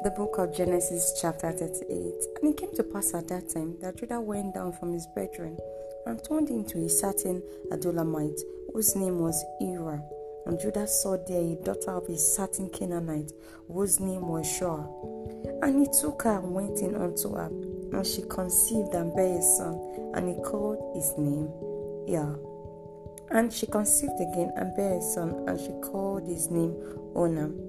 The book of Genesis chapter 38. And it came to pass at that time that Judah went down from his brethren and turned into a certain Adullamite, whose name was Erah. And Judah saw there a daughter of a certain Canaanite, whose name was Shua. And he took her and went in unto her, and she conceived and bare a son, and he called his name Er. And she conceived again and bare a son, and she called his name Onam.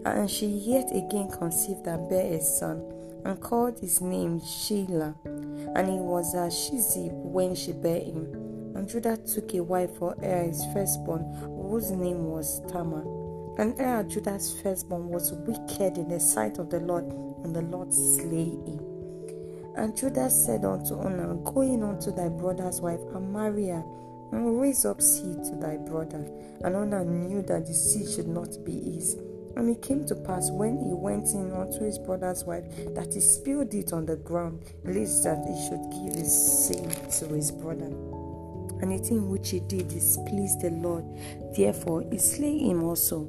And she yet again conceived and bare a son, and called his name Shelah. And he was a Shizib when she bare him. And Judah took a wife for his firstborn, whose name was Tamar. And Judah's firstborn was wicked in the sight of the Lord, and the Lord slay him. And Judah said unto Onam, Go in unto thy brother's wife, and marry her, and raise up seed to thy brother. And Onam knew that the seed should not be his. And it came to pass, when he went in unto his brother's wife, that he spilled it on the ground, lest that he should give his seed to his brother. And the thing which he did displeased the Lord, therefore he slay him also.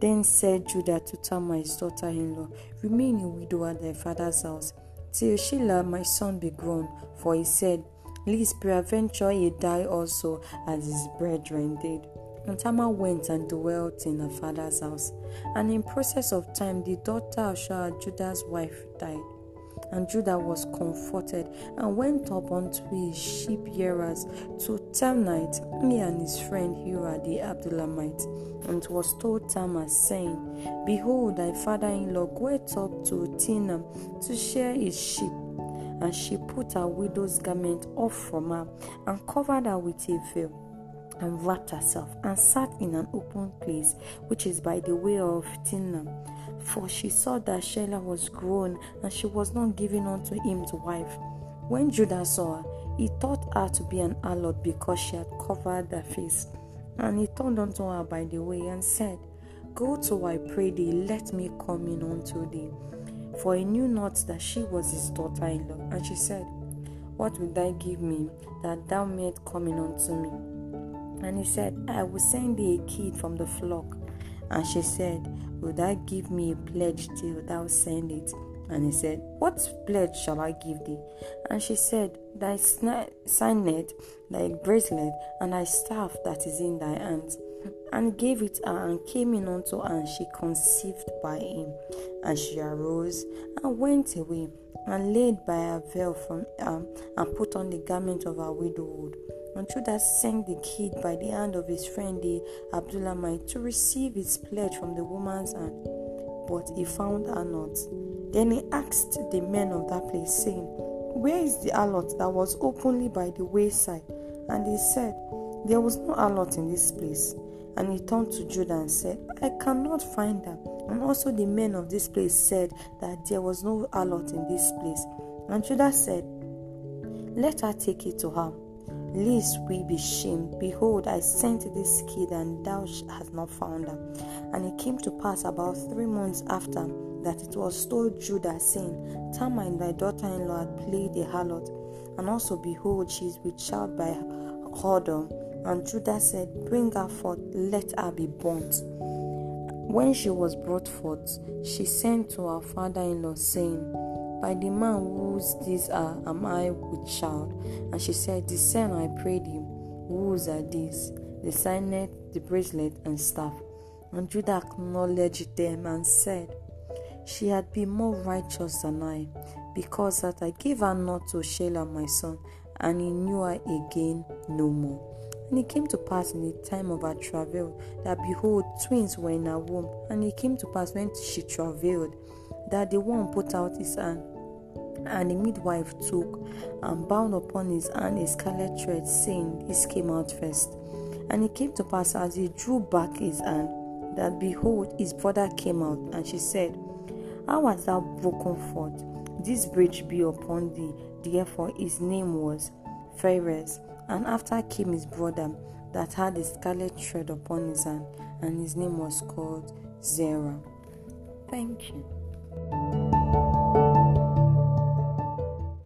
Then said Judah to Tamar his daughter-in-law, Remain a widow at thy father's house, till Shelah my son be grown. For he said, Lest peradventure he die also, as his brethren did. And Tamar went and dwelt in her father's house. And in process of time, the daughter of Shua, Judah's wife, died. And Judah was comforted, and went up unto his sheep shearers to Timnath, he and his friend Hira the Adullamite. And it was told Tamar, saying, Behold, thy father-in-law goeth up to Timnath to shear his sheep. And she put her widow's garment off from her, and covered her with a veil, and wrapped herself, and sat in an open place, which is by the way of Timnath. For she saw that Shelah was grown, and she was not given unto him to wife. When Judah saw her, he thought her to be an harlot, because she had covered her face. And he turned unto her by the way, and said, Go to, I pray thee, let me come in unto thee. For he knew not that she was his daughter-in-law. And she said, What wilt thou give me, that thou mayest come in unto me? And he said, I will send thee a kid from the flock. And she said, Will thou give me a pledge till thou send it? And he said, What pledge shall I give thee? And she said, Thy signet, thy bracelet, and thy staff that is in thy hands. And gave it her, and came in unto her, and she conceived by him. And she arose and went away, and laid by her veil from and put on the garment of her widowhood. And Judah sent the kid by the hand of his friend the Adullamite to receive his pledge from the woman's hand, but he found her not. Then he asked the men of that place, saying, Where is the harlot that was openly by the wayside? And they said, There was no harlot in this place. And he turned to Judah and said, I cannot find her. And also the men of this place said that there was no harlot in this place. And Judah said, Let her take it to her, lest we be shamed. Behold, I sent this kid, and thou hast not found her. And it came to pass about 3 months after that it was told Judah, saying, Tamar and thy daughter-in-law had played a harlot, and also behold, she is with child by whoredom. And Judah said, Bring her forth, let her be burnt. When she was brought forth, she sent to her father-in-law, saying, By the man whose these are, am I with child? And she said, Discern, I pray thee, whose are these? The signet, the bracelet, and staff. And Judah acknowledged them, and said, She had been more righteous than I, because that I gave her not to Shelah my son, and he knew her again no more. And it came to pass in the time of her travail, that behold, twins were in her womb. And it came to pass when she travailed, that the one put out his hand, and the midwife took and bound upon his hand a scarlet thread, saying, This came out first. And it came to pass, as he drew back his hand, that behold, his brother came out. And she said, How hast thou broken forth? This breach be upon thee. Therefore his name was Pharez. And after came his brother, that had a scarlet thread upon his hand, and his name was called Zerah. Thank you.